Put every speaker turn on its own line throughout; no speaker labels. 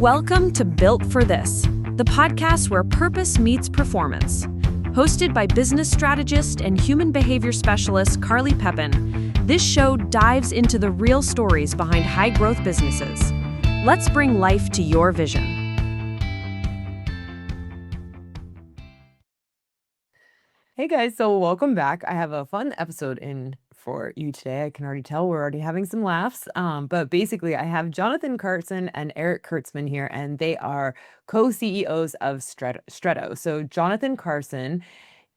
Welcome to Built for This, the podcast where purpose meets performance. Hosted by business strategist and human behavior specialist Carly Pepin, this show dives into the real stories behind high-growth businesses. Let's bring life to your vision.
Hey guys, so welcome back. I have a fun episode in for you today. I can already tell we're already having some laughs. But basically, I have Jonathan Carson and Eric Kurtzman here, and they are co-CEOs of Stretto. So Jonathan Carson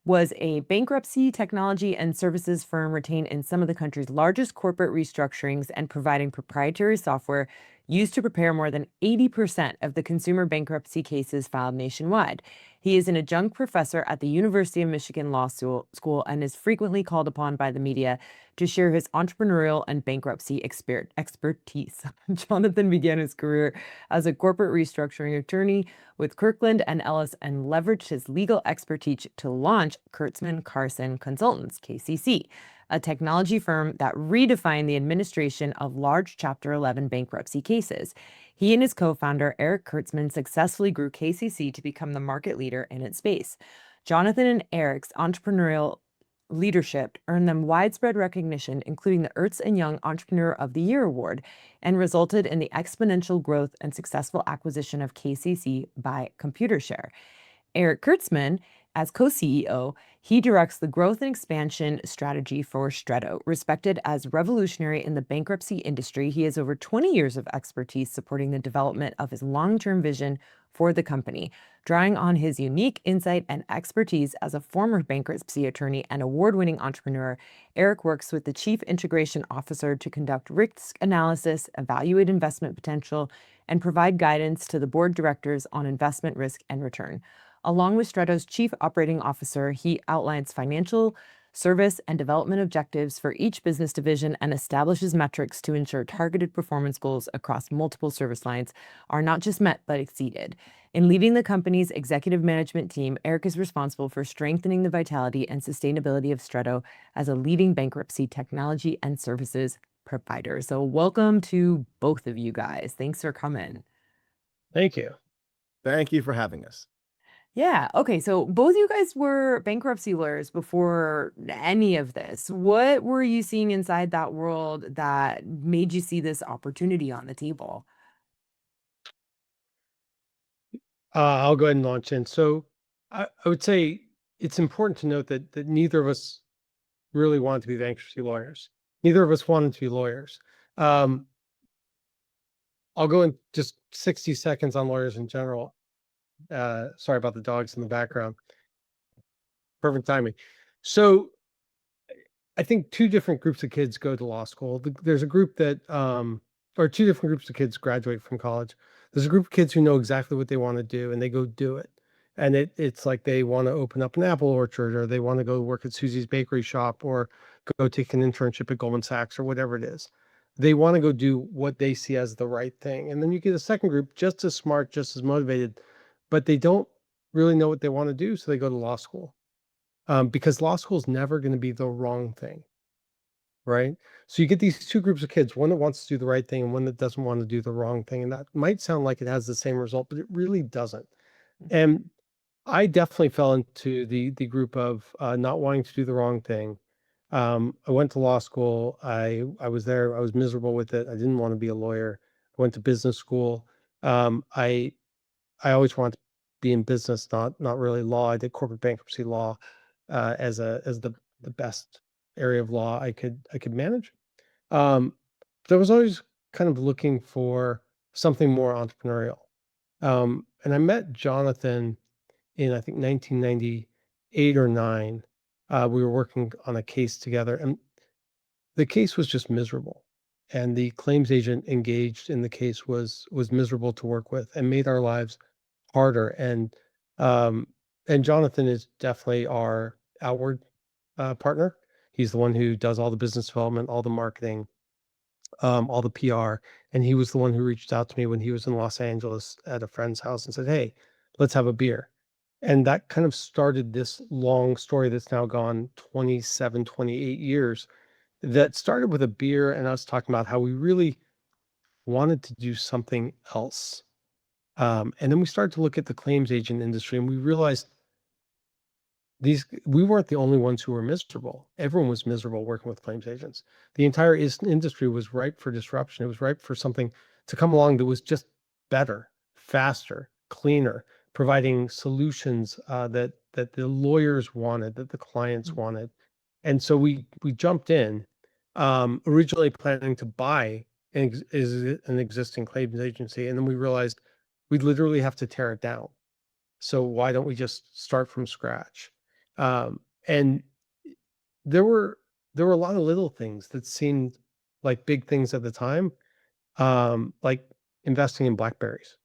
was a bankruptcy technology and services firm retained in some of the country's largest corporate restructurings and providing proprietary software used to prepare more than 80% of the consumer bankruptcy cases filed nationwide. He is an adjunct professor at the University of Michigan Law School and is frequently called upon by the media to share his entrepreneurial and bankruptcy expertise. Jonathan began his career as a corporate restructuring attorney with Kirkland and Ellis and leveraged his legal expertise to launch Kurtzman Carson Consultants, KCC, a technology firm that redefined the administration of large Chapter 11 bankruptcy cases. He and his co-founder, Eric Kurtzman, successfully grew KCC to become the market leader in its space. Jonathan and Eric's entrepreneurial leadership earned them widespread recognition, including the Ernst & Young Entrepreneur of the Year Award, and resulted in the exponential growth and successful acquisition of KCC by Computershare. Eric Kurtzman, as co-CEO, he directs the growth and expansion strategy for Stretto. Respected as revolutionary in the bankruptcy industry, he has over 20 years of expertise supporting the development of his long-term vision for the company. Drawing on his unique insight and expertise as a former bankruptcy attorney and award-winning entrepreneur, Eric works with the Chief Integration Officer to conduct risk analysis, evaluate investment potential, and provide guidance to the board directors on investment risk and return. Along with Stretto's Chief Operating Officer, he outlines financial, service, and development objectives for each business division and establishes metrics to ensure targeted performance goals across multiple service lines are not just met but exceeded. In leading the company's executive management team, Eric is responsible for strengthening the vitality and sustainability of Stretto as a leading bankruptcy technology and services provider. So welcome to both of you guys. Thanks for coming.
Thank you.
Thank you for having us.
Yeah. Okay. So both you guys were bankruptcy lawyers before any of this. What were you seeing inside that world that made you see this opportunity on the table?
I'll go ahead and launch in. So I would say it's important to note that neither of us really wanted to be bankruptcy lawyers. Neither of us wanted to be lawyers. I'll go in just 60 seconds on lawyers in general. Sorry about the dogs in the background. Perfect timing. So I think two different groups of kids go to law school. There's a group that, or two different groups of kids graduate from college. There's a group of kids who know exactly what they want to do and they go do it. And it's like they want to open up an apple orchard, or they want to go work at Susie's bakery shop, or go take an internship at Goldman Sachs, or whatever it is. They want to go do what they see as the right thing. And then you get a second group, just as smart, just as motivated, but they don't really know what they want to do. So they go to law school. Because law school is never going to be the wrong thing, right? So you get these two groups of kids, one that wants to do the right thing and one that doesn't want to do the wrong thing. And that might sound like it has the same result, but it really doesn't. And I definitely fell into the group of not wanting to do the wrong thing. I went to law school. I was there. I was miserable with it. I didn't want to be a lawyer. I went to business school. I always wanted to be in business, not really law. I did corporate bankruptcy law as the best area of law I could manage. But I was always kind of looking for something more entrepreneurial. And I met Jonathan in, I think, 1998 or 9. We were working on a case together, and the case was just miserable. And the claims agent engaged in the case was miserable to work with and made our lives harder. Um, and Jonathan is definitely our outward partner. He's the one who does all the business development, all the marketing, all the PR. And he was the one who reached out to me when he was in Los Angeles at a friend's house and said, "Hey, let's have a beer." And that kind of started this long story that's now gone 27, 28 years, that started with a beer and us talking about how we really wanted to do something else. And then we started to look at the claims agent industry, and we realized we weren't the only ones who were miserable. Everyone was miserable working with claims agents. The entire industry was ripe for disruption. It was ripe for something to come along that was just better, faster, cleaner, providing solutions that the lawyers wanted, that the clients wanted. And so we jumped in, originally planning to buy an existing claims agency, and then we realized we literally have to tear it down. So why don't we just start from scratch? And there were a lot of little things that seemed like big things at the time, like investing in blackberries.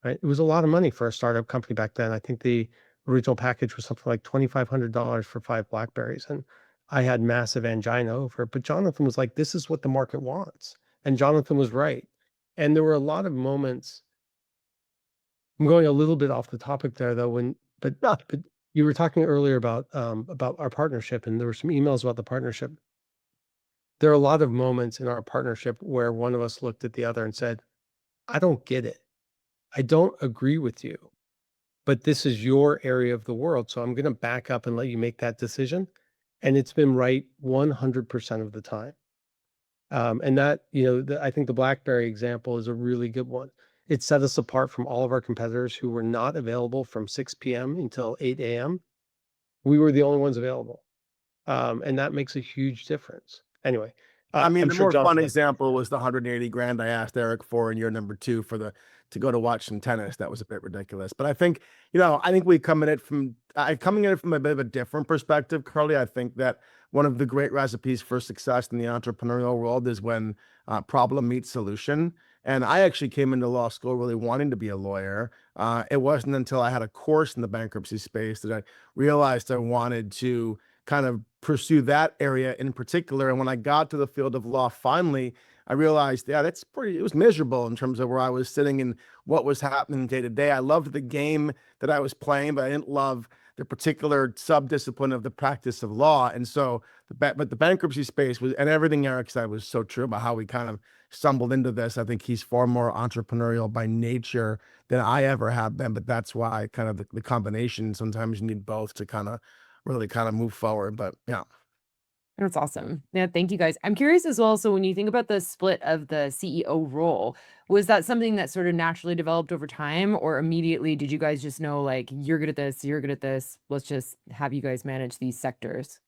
Right, it was a lot of money for a startup company back then. I think the original package was something like $2,500 for 5 blackberries, and I had massive angina over it. But Jonathan was like, "This is what the market wants," and Jonathan was right. And there were a lot of moments. I'm going a little bit off the topic there, though. But you were talking earlier about our partnership, and there were some emails about the partnership. There are a lot of moments in our partnership where one of us looked at the other and said, "I don't get it. I don't agree with you, but this is your area of the world, so I'm going to back up and let you make that decision." And it's been right 100% of the time. And that, I think the BlackBerry example is a really good one. It set us apart from all of our competitors who were not available from 6 p.m. until 8 a.m. We were the only ones available. And that makes a huge difference. Anyway,
I mean,
I'm
the
sure
more
John.
fun example was the 180 grand I asked Eric for in year number 2 to go to watch some tennis. That was a bit ridiculous. But I think, I think we coming at it from a bit of a different perspective, Carly. I think that one of the great recipes for success in the entrepreneurial world is when problem meets solution. And I actually came into law school really wanting to be a lawyer. It wasn't until I had a course in the bankruptcy space that I realized I wanted to kind of pursue that area in particular. And when I got to the field of law, finally, I realized, yeah, it was miserable in terms of where I was sitting and what was happening day to day. I loved the game that I was playing, but I didn't love the particular sub-discipline of the practice of law. And so, but the bankruptcy space was, and everything Eric said was so true about how we kind of stumbled into this. I think he's far more entrepreneurial by nature than I ever have been, but that's why kind of the combination, sometimes you need both to kind of really kind of move forward. But yeah.
That's awesome. Yeah, thank you guys. I'm curious as well. So when you think about the split of the CEO role, was that something that sort of naturally developed over time, or immediately did you guys just know like you're good at this, you're good at this, let's just have you guys manage these sectors?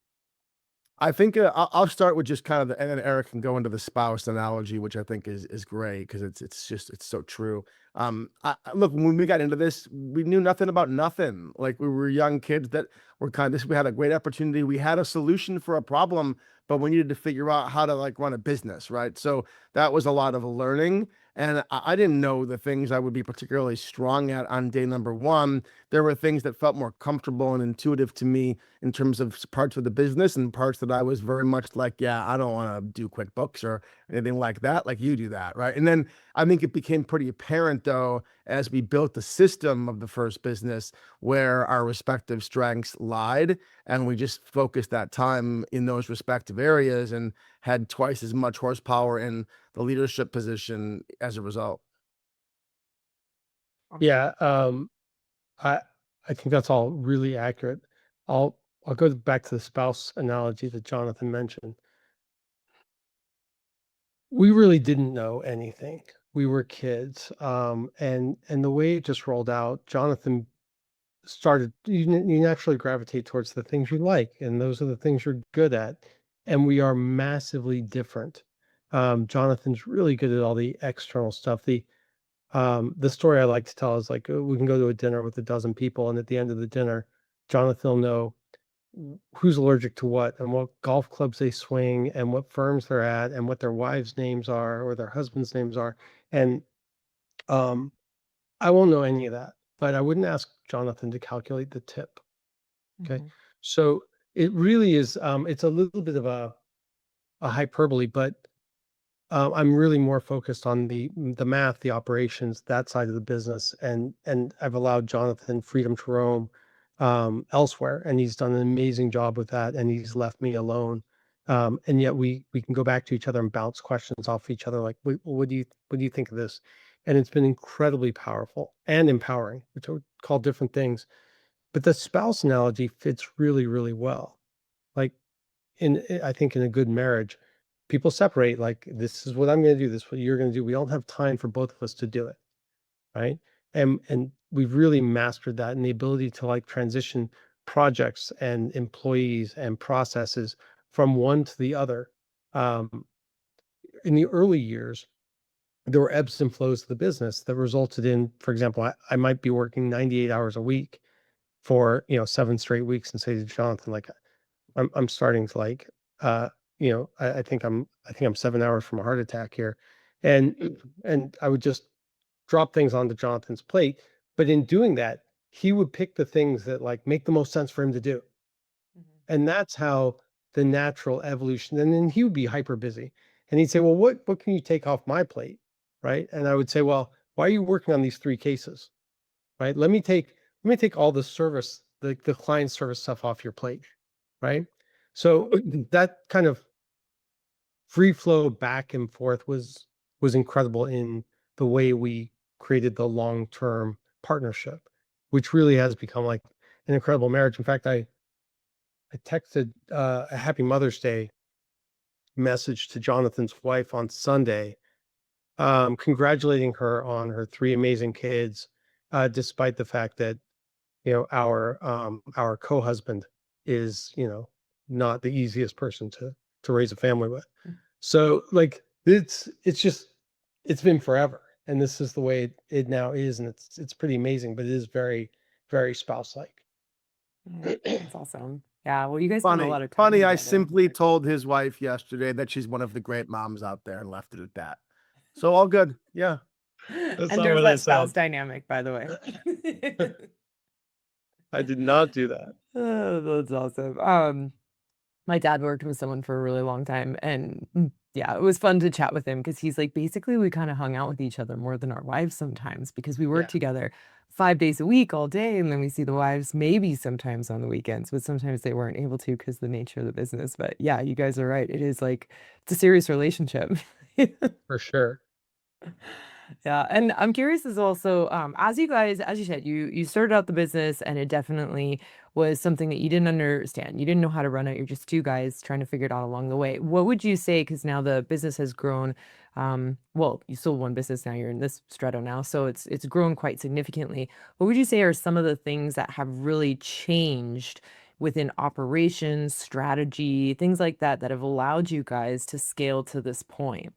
I think I'll start with just kind of and then Eric can go into the spouse analogy, which I think is great because it's so true. Look, when we got into this, we knew nothing about nothing. Like we were young kids that were kind of this. We had a great opportunity. We had a solution for a problem, but we needed to figure out how to like run a business, right? So that was a lot of learning. And I didn't know the things I would be particularly strong at on day number one. There were things that felt more comfortable and intuitive to me in terms of parts of the business and parts that I was very much like, yeah, I don't want to do QuickBooks or anything like that. Like you do that, right? And then I think it became pretty apparent though, as we built the system of the first business where our respective strengths lied. And we just focused that time in those respective areas and had twice as much horsepower in the leadership position as a result.
Yeah, I I think that's all really accurate. I'll go back to the spouse analogy that Jonathan mentioned. We really didn't know anything. We were kids, and the way it just rolled out, Jonathan started. You naturally gravitate towards the things you like, and those are the things you're good at. And we are massively different. Jonathan's really good at all the external stuff. The story I like to tell is like we can go to a dinner with a dozen people, and at the end of the dinner, Jonathan will know who's allergic to what and what golf clubs they swing and what firms they're at and what their wives' names are or their husbands' names are. And um, I won't know any of that, but I wouldn't ask Jonathan to calculate the tip. Okay,
Mhm.
so it really is. It's a little bit of a hyperbole, but I'm really more focused on the math, the operations, that side of the business, and I've allowed Jonathan freedom to roam elsewhere, and he's done an amazing job with that, and he's left me alone And yet we can go back to each other and bounce questions off each other, like, what do you think of this? And it's been incredibly powerful and empowering, which I would call different things. But the spouse analogy fits really, really well. Like, I think in a good marriage, people separate, like, this is what I'm going to do, this is what you're going to do. We don't have time for both of us to do it, right? And we've really mastered that, and the ability to, like, transition projects and employees and processes from one to the other. Um, in the early years, there were ebbs and flows of the business that resulted in, for example, I might be working 98 hours a week for, 7 straight weeks, and say to Jonathan, like, I'm starting to, like, I think I'm 7 hours from a heart attack here. And I would just drop things onto Jonathan's plate. But in doing that, he would pick the things that, like, make the most sense for him to do. And that's how the natural evolution. And then he would be hyper busy. And he'd say, well, what can you take off my plate? Right. And I would say, well, why are you working on these 3 cases? Right. Let me take all the service, the client service stuff off your plate. Right. So that kind of free flow back and forth was incredible in the way we created the long-term partnership, which really has become like an incredible marriage. In fact, I texted a happy Mother's Day message to Jonathan's wife on Sunday, congratulating her on her 3 amazing kids, despite the fact that, our co-husband is, not the easiest person to raise a family with. So, like, it's been forever, and this is the way it now is, and it's pretty amazing, but it is very, very spouse-like.
That's awesome. Yeah, well, you guys spend a
Funny,
lot of time
funny. I
together.
simply told his wife yesterday that she's one of the great moms out there and left it at that. So all good. Yeah.
That's
And
not
there's
what I
that spouse
said.
dynamic, by the way.
I did not do that.
Oh, that's awesome. My dad worked with someone for a really long time, and yeah, it was fun to chat with him because he's like, basically, we kind of hung out with each other more than our wives sometimes because we work
Yeah.
together 5 days a week all day, and then we see the wives maybe sometimes on the weekends, but sometimes they weren't able to because the nature of the business. But yeah, you guys are right. It is like it's a serious relationship.
For sure.
Yeah, and I'm curious as also, as you guys, as you said, you started out the business, and it definitely was something that you didn't understand. You didn't know how to run it. You're just 2 guys trying to figure it out along the way. What would you say? Because now the business has grown. Well, you sold one business now. You're in this Stretto now, so it's grown quite significantly. What would you say are some of the things that have really changed within operations, strategy, things like that, that have allowed you guys to scale to this point?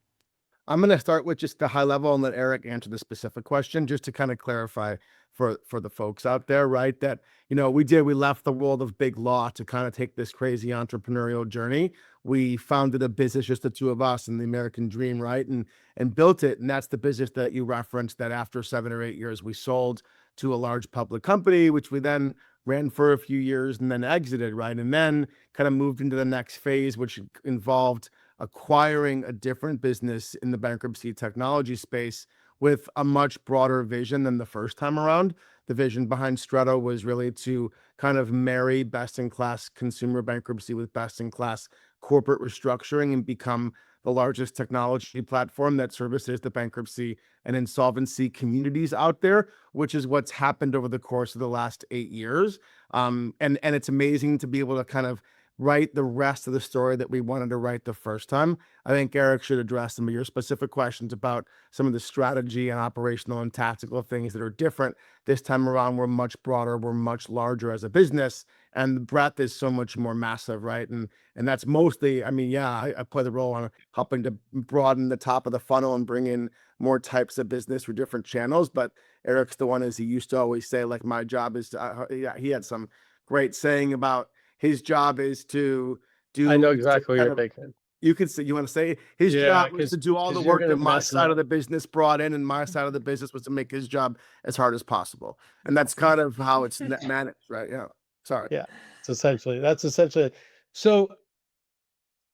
I'm going to start with just the high level and let Eric answer the specific question, just to kind of clarify for the folks out there, right? That, we left the world of big law to kind of take this crazy entrepreneurial journey. We founded a business, just the 2 of us, and the American dream, right? And built it. And that's the business that you referenced, that after 7 or 8 years, we sold to a large public company, which we then ran for a few years and then exited, right? And then kind of moved into the next phase, which involved acquiring a different business in the bankruptcy technology space with a much broader vision than the first time around. The vision behind Stretto was really to kind of marry best in class consumer bankruptcy with best in class corporate restructuring and become the largest technology platform that services the bankruptcy and insolvency communities out there, which is what's happened over the course of the last 8 years. And it's amazing to be able to kind of write the rest of the story that we wanted to write the first time. I think Eric should address some of your specific questions about some of the strategy and operational and tactical things that are different this time around. We're much broader, we're much larger as a business, and the breadth is so much more massive, right? And that's mostly, I mean, yeah, I play the role on helping to broaden the top of the funnel and bring in more types of business through different channels. But Eric's the one, as he used to always say, like, my job is to, yeah, he had some great saying about his job is to
I know
do
exactly what
kind
you're
of,
thinking.
you could say, you want to say his
Yeah,
job was to do all the
because you're
work
gonna
that my
mess it
side of
up.
the business brought in, and my side of the business was to make his job as hard as possible. And that's
Awesome.
kind of how it's managed, right? Yeah. Sorry.
Yeah, that's essentially. So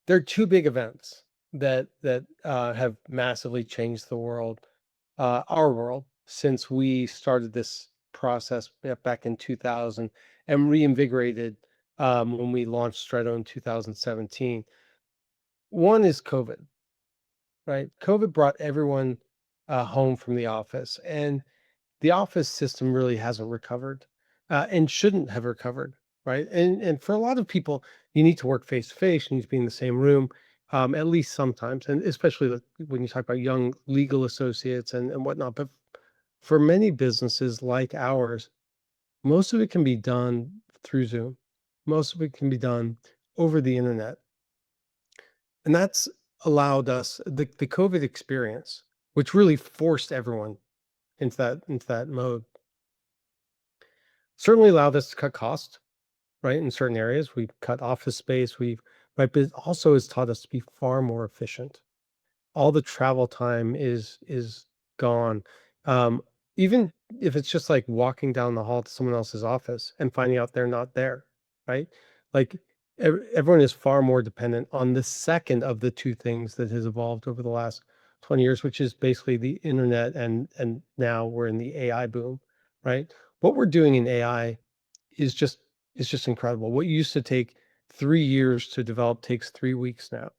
there are 2 big events that have massively changed the world, our world, since we started this process back in 2000 and reinvigorated when we launched Stretto in 2017. One is COVID, right? COVID brought everyone home from the office, and the office system really hasn't recovered and shouldn't have recovered, right? And for a lot of people, you need to work face to face, you need to be in the same room, at least sometimes, and especially when you talk about young legal associates and whatnot. But for many businesses like ours, most of it can be done through Zoom. Most of it can be done over the internet. And that's allowed us the COVID experience, which really forced everyone into that mode, certainly allowed us to cut costs, right? In certain areas, we've cut office space, right, but it also has taught us to be far more efficient. All the travel time is gone. Um, Even if it's just like walking down the hall to someone else's office and finding out they're not there, right? Like everyone is far more dependent on the second of the two things that has evolved over the last 20 years, which is basically the internet and now we're in the AI boom, right? What we're doing in AI is just incredible. What used to take 3 years to develop takes 3 weeks now.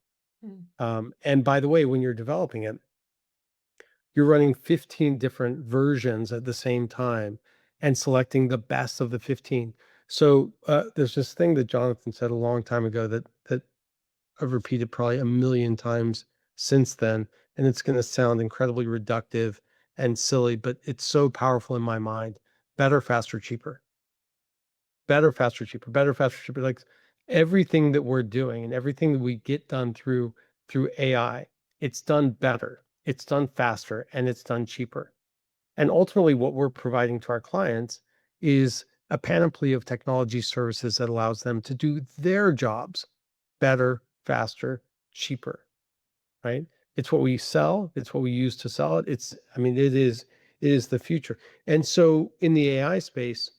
And by the way, when you're developing it, you're running 15 different versions at the same time and selecting the best of the 15. So there's this thing that Jonathan said a long time ago that I've repeated probably a million times since then, and it's going to sound incredibly reductive and silly, but it's so powerful in my mind. Better, faster, cheaper. Better, faster, cheaper. Better, faster, cheaper. Like everything that we're doing and everything that we get done through AI, it's done better, it's done faster, and it's done cheaper. And ultimately, what we're providing to our clients is a panoply of technology services that allows them to do their jobs better, faster, cheaper, right? It's what we sell, it's what we use to sell it. I mean, it is the future. And so in the AI space,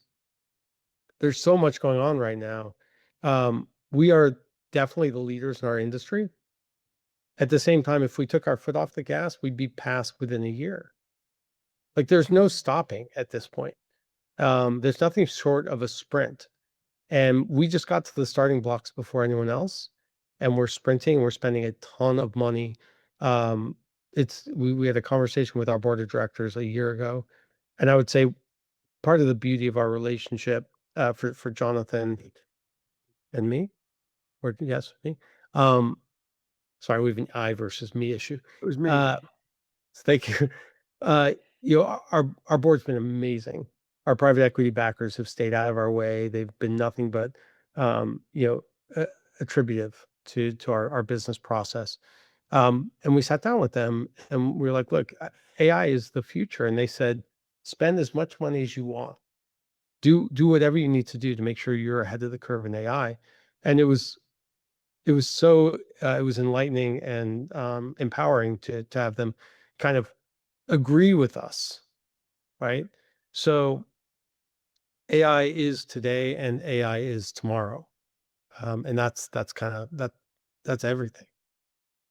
there's so much going on right now. We are definitely the leaders in our industry. At the same time, if we took our foot off the gas, we'd be past within a year. Like there's no stopping at this point. There's nothing short of a sprint. And we just got to the starting blocks before anyone else. And we're sprinting, we're spending a ton of money. We had a conversation with our board of directors a year ago. And I would say part of the beauty of our relationship for Jonathan and me, or yes, me. Sorry, we have an I versus me issue.
It was me.
Thank you. Uh, our board's been amazing. Our private equity backers have stayed out of our way. They've been nothing but attributive to our business process. And we sat down with them and we were like, look, AI is the future. And they said, spend as much money as you want. Do whatever you need to do to make sure you're ahead of the curve in AI. And it was enlightening and empowering to have them kind of agree with us, right? So AI is today and AI is tomorrow. And that's kind of that's everything.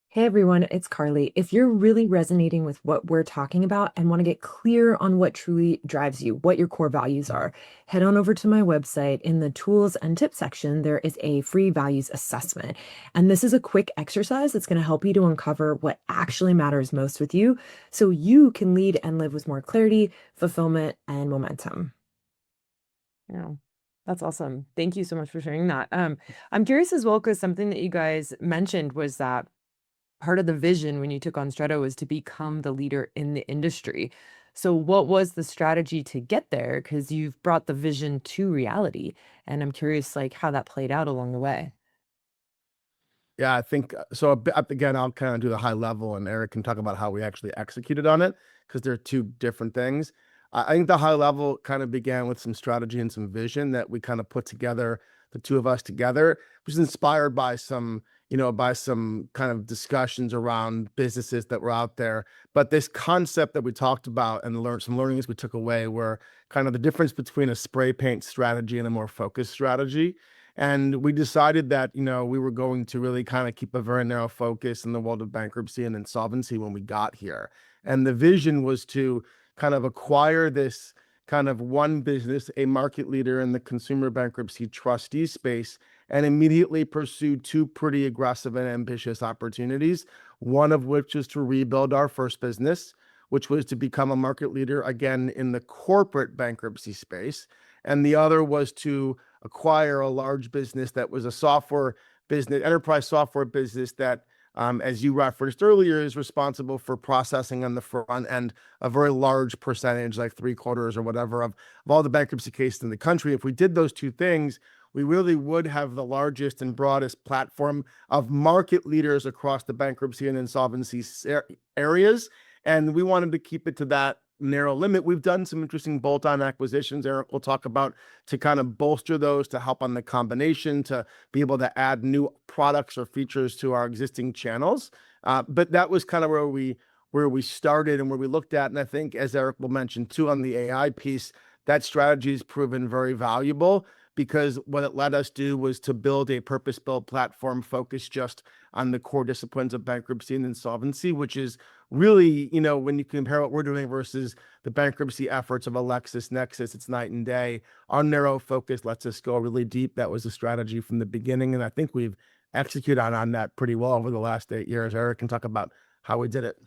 Hey everyone, it's Carly. If you're really resonating with what we're talking about and want to get clear on what truly drives you, what your core values are, head on over to my website. In the tools and tips section, there is a free values assessment. And this is a quick exercise that's going to help you to uncover what actually matters most with you so you can lead and live with more clarity, fulfillment, and momentum. Yeah. That's awesome. Thank you so much for sharing that. I'm curious as well, because something that you guys mentioned was that part of the vision when you took on Stretto was to become the leader in the industry. So what was the strategy to get there? Because you've brought the vision to reality. And I'm curious like how that played out along the way.
Yeah, I think so. Again, I'll kind of do the high level, and Eric can talk about how we actually executed on it because they're two different things. I think the high level kind of began with some strategy and some vision that we kind of put together, the two of us together, which is inspired by some kind of discussions around businesses that were out there. But this concept that we talked about and learned some learnings we took away were kind of the difference between a spray paint strategy and a more focused strategy. And we decided that, we were going to really kind of keep a very narrow focus in the world of bankruptcy and insolvency when we got here. And the vision was to kind of acquire this kind of one business, a market leader in the consumer bankruptcy trustee space, and immediately pursued two pretty aggressive and ambitious opportunities, one of which is to rebuild our first business, which was to become a market leader again in the corporate bankruptcy space. And the other was to acquire a large business that was a software business, enterprise software business that, as you referenced earlier, is responsible for processing on the front end a very large percentage, like 3/4 or whatever, of all the bankruptcy cases in the country. If we did those two things, we really would have the largest and broadest platform of market leaders across the bankruptcy and insolvency areas. And we wanted to keep it to that narrow limit. We've done some interesting bolt-on acquisitions, Eric will talk about, to kind of bolster those, to help on the combination, to be able to add new products or features to our existing channels. But that was kind of where we started and where we looked at. And I think, as Eric will mention too, on the AI piece, that strategy has proven very valuable, because what it let us do was to build a purpose-built platform focused just on the core disciplines of bankruptcy and insolvency, which is really, when you compare what we're doing versus the bankruptcy efforts of a LexisNexis, it's night and day. Our narrow focus lets us go really deep. That was the strategy from the beginning, and I think we've executed on that pretty well over the last 8 years. Eric can talk about how we did it.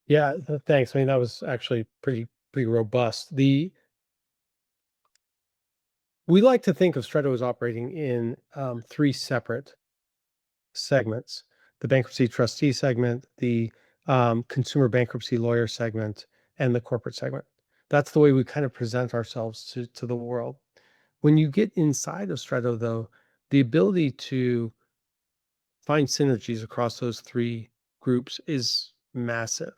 Yeah, thanks. I mean, that was actually pretty robust. We like to think of Stretto as operating in 3 separate segments: the bankruptcy trustee segment, the consumer bankruptcy lawyer segment, and the corporate segment. That's the way we kind of present ourselves to the world. When you get inside of Stretto, though, the ability to find synergies across those 3 groups is massive.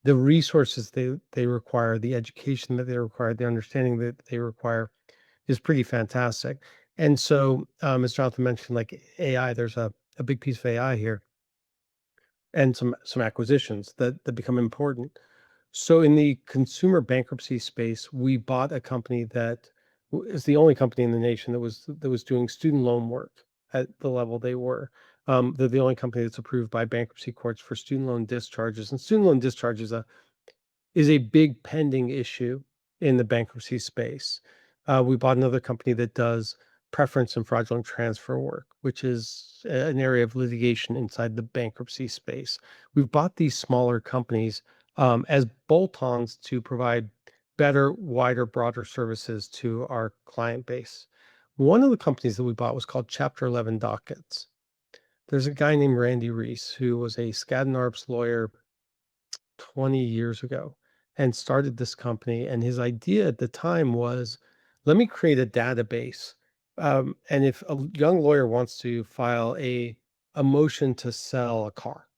The resources they require, the education that they require, the understanding that they require is pretty fantastic. And so, as Jonathan mentioned, like AI, there's a big piece of AI here, and some acquisitions that become important. So in the consumer bankruptcy space, we bought a company that is the only company in the nation that was doing student loan work at the level they were. They're the only company that's approved by bankruptcy courts for student loan discharges, and student loan discharge is a big pending issue in the bankruptcy space. We bought another company that does preference and fraudulent transfer work, which is an area of litigation inside the bankruptcy space. We've bought these smaller companies as bolt-ons to provide better, wider, broader services to our client base. One of the companies that we bought was called Chapter 11 Dockets. There's a guy named Randy Reese who was a Skadden Arps lawyer 20 years ago and started this company. And his idea at the time was, let me create a database. And if a young lawyer wants to file a motion to sell a car,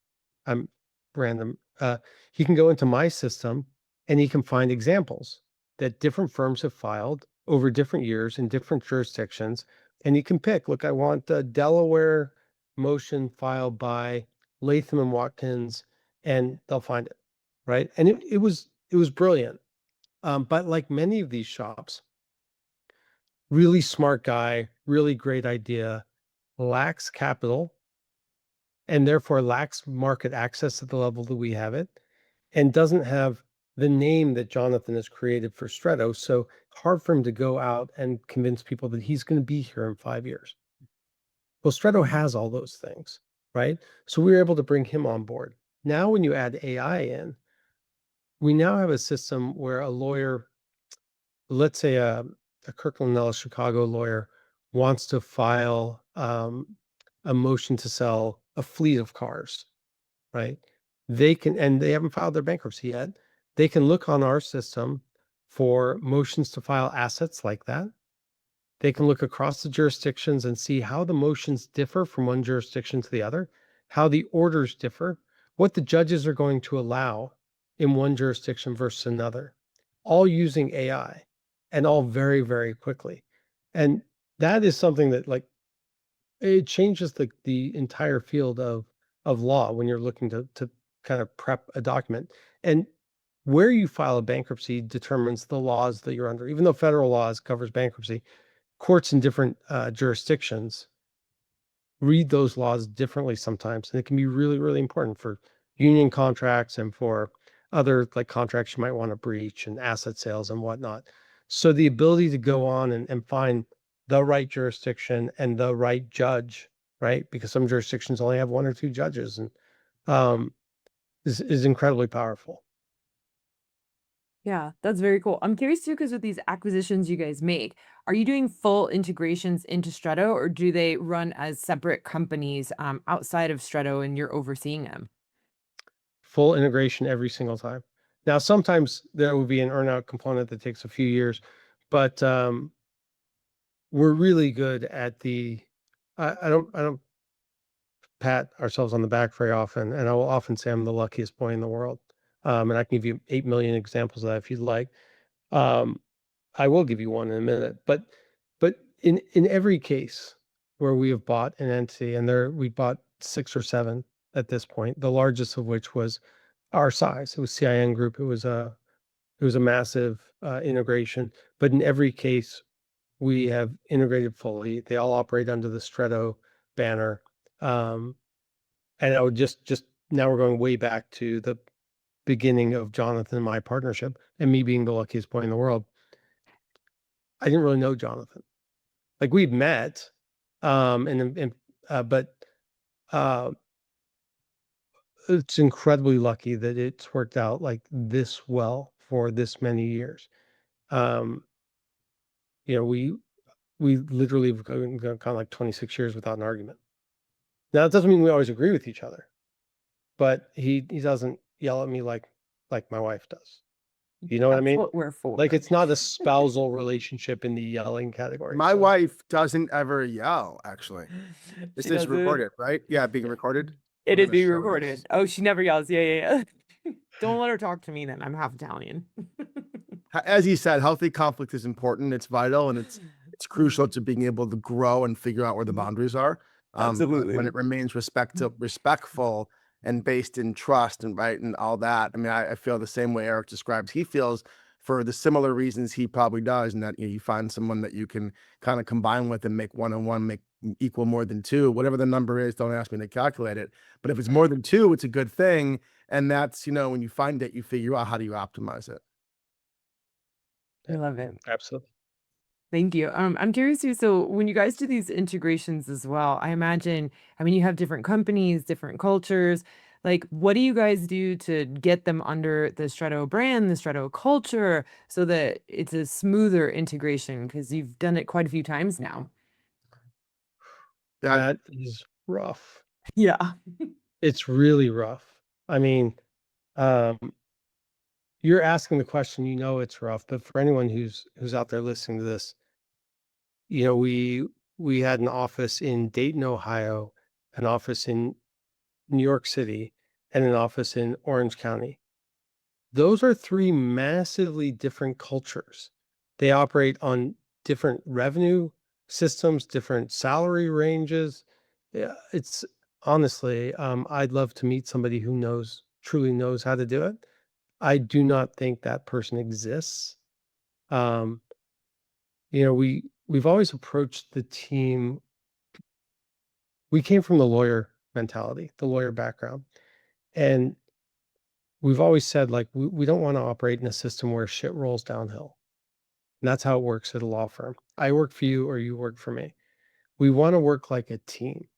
I'm random, he can go into my system and he can find examples that different firms have filed over different years in different jurisdictions. And you can pick, look, I want a Delaware motion filed by Latham and Watkins, and they'll find it. Right. And it was brilliant. But like many of these shops, really smart guy, really great idea, lacks capital, and therefore lacks market access at the level that we have it, and doesn't have the name that Jonathan has created for Stretto. So hard for him to go out and convince people that he's going to be here in 5 years. Well, Stretto has all those things, right? So we were able to bring him on board. Now, when you add AI in, we now have a system where a lawyer, let's say a Kirkland & Ellis Chicago lawyer, wants to file a motion to sell a fleet of cars, right? They can, and they haven't filed their bankruptcy yet. They can look on our system for motions to file assets like that. They can look across the jurisdictions and see how the motions differ from one jurisdiction to the other, how the orders differ, what the judges are going to allow in one jurisdiction versus another, all using AI, and all very, very quickly. And that is something that, like, it changes the entire field of law when you're looking to kind of prep a document. And where you file a bankruptcy determines the laws that you're under. Even though federal laws covers bankruptcy, courts in different jurisdictions read those laws differently sometimes, and it can be really, really important for union contracts and for other like contracts you might want to breach and asset sales and whatnot. So the ability to go on and find the right jurisdiction and the right judge, right? Because some jurisdictions only have 1 or 2 judges, and is incredibly powerful.
Yeah, that's very cool. I'm curious too, because with these acquisitions you guys make, are you doing full integrations into Stretto, or do they run as separate companies outside of Stretto and you're overseeing them?
Full integration every single time. Now, sometimes there will be an earn-out component that takes a few years, but we're really good at the. I don't pat ourselves on the back very often, and I will often say I'm the luckiest boy in the world. And I can give you 8 million examples of that if you'd like. Um, I will give you one in a minute, but in every case where we have bought an entity, and we bought 6 or 7 at this point, the largest of which was our size. It was CIN Group. It was a massive integration, but in every case we have integrated fully. They all operate under the Stretto banner. Um, and I would just now we're going way back to the beginning of Jonathan and my partnership, and me being the luckiest boy in the world. I didn't really know Jonathan. Like, we'd met, but uh, it's incredibly lucky that it's worked out like this well for this many years. Um, we literally have gone kind of like 26 years without an argument. Now, that doesn't mean we always agree with each other, but he doesn't yell at me like my wife does. You know what I
That's
mean?
what we're for.
Like, it's not a spousal relationship in the yelling category.
My
so-
wife doesn't ever yell, actually. Is
She
this
doesn't?
recorded, right? Yeah, being recorded.
It
We're
is
gonna
being
show
recorded.
this.
Oh, she never yells. Yeah. Don't let her talk to me then. I'm half Italian.
As you said, healthy conflict is important. It's vital, and it's crucial to being able to grow and figure out where the boundaries are. But
Absolutely.
when it remains respectful and based in trust and right and all that. I mean, I feel the same way Eric describes. He feels for the similar reasons he probably does, and that you find someone that you can kind of combine with and make 1 and 1 make equal more than 2, whatever the number is. Don't ask me to calculate it, but if it's more than 2, it's a good thing. And that's, when you find it, you figure out how do you optimize it.
I love it.
Absolutely.
Thank you. I'm curious too. So when you guys do these integrations as well, I imagine, you have different companies, different cultures. Like, what do you guys do to get them under the Stretto brand, the Stretto culture, so that it's a smoother integration? Because you've done it quite a few times now.
That is rough.
Yeah.
It's really rough. I mean, um, you're asking the question, it's rough, but for anyone who's out there listening to this, we had an office in Dayton, Ohio, an office in New York City, and an office in Orange County. Those are 3 massively different cultures. They operate on different revenue systems, different salary ranges. Yeah, it's honestly, I'd love to meet somebody who truly knows how to do it. I do not think that person exists. Um, we've always approached the team. We came from the lawyer mentality, the lawyer background, and we've always said, like, we don't want to operate in a system where shit rolls downhill. And that's how it works at a law firm. I work for you or you work for me. We want to work like a team.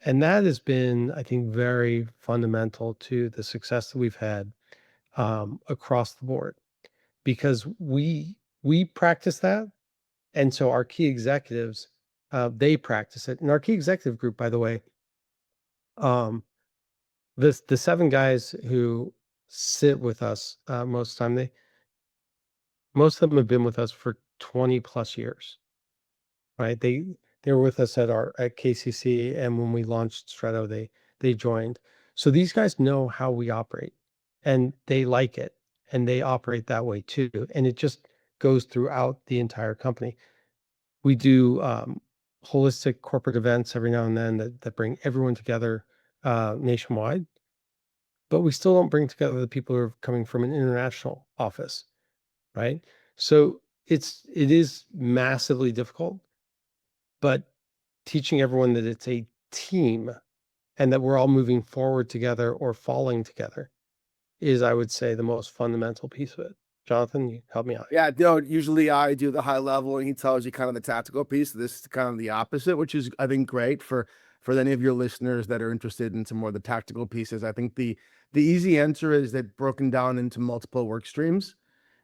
And that has been, I think, very fundamental to the success that we've had across the board, because we practice that. And so our key executives, they practice it. And our key executive group, by the way, um, the 7 guys who sit with us most of the time, most of them have been with us for 20 plus years, right? They were with us at KCC, and when we launched Stretto, they joined. So these guys know how we operate, and they like it, and they operate that way too. And it just goes throughout the entire company. We do holistic corporate events every now and then that bring everyone together nationwide, but we still don't bring together the people who are coming from an international office, right? So it is massively difficult, but teaching everyone that it's a team and that we're all moving forward together or falling together is, I would say, the most fundamental piece of it. Jonathan, you help me out.
Yeah, no, usually I do the high level and he tells you kind of the tactical piece. This is kind of the opposite, which is I think great for any of your listeners that are interested in some more of the tactical pieces. I think the easy answer is that broken down into multiple work streams.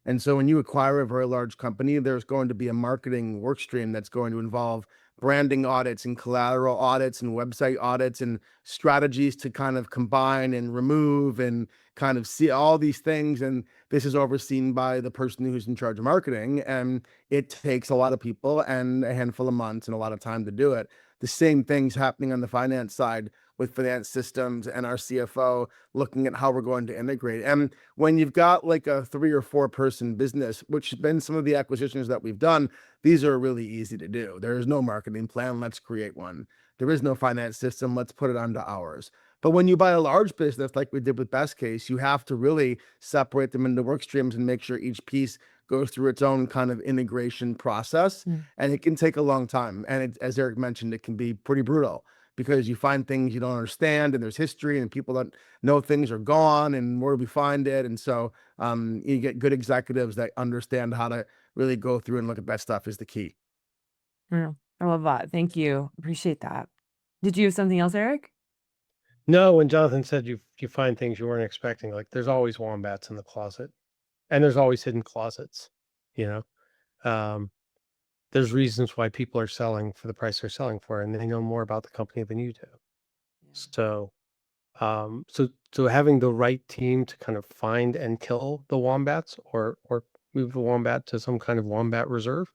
And so when you acquire a very large company, there's going to be a marketing work stream that's going to involve branding audits and collateral audits and website audits and strategies to kind of combine and remove and kind of see all these things. And this is overseen by the person who's in charge of marketing. And it takes a lot of people and a handful of months and a lot of time to do it. The same thing's happening on the finance side with finance systems and our CFO looking at how we're going to integrate. And when you've got like a 3 or 4 person business, which has been some of the acquisitions that we've done, these are really easy to do. There is no marketing plan. Let's create one. There is no finance system. Let's put it onto ours. But when you buy a large business like we did with Best Case, you have to really separate them into work streams and make sure each piece goes through its own kind of integration process. And it can take a long time. And as Eric mentioned, it can be pretty brutal because you find things you don't understand and there's history and people don't know things are gone and where do we find it. And so you get good executives that understand how to really go through and look at that stuff is the key.
Yeah, I love that. Thank you. Appreciate that. Did you have something else, Eric?
No, when Jonathan said you find things you weren't expecting, like there's always wombats in the closet, and there's always hidden closets. You know, there's reasons why people are selling for the price they're selling for, and they know more about the company than you do. So, so having the right team to kind of find and kill the wombats, or move the wombat to some kind of wombat reserve,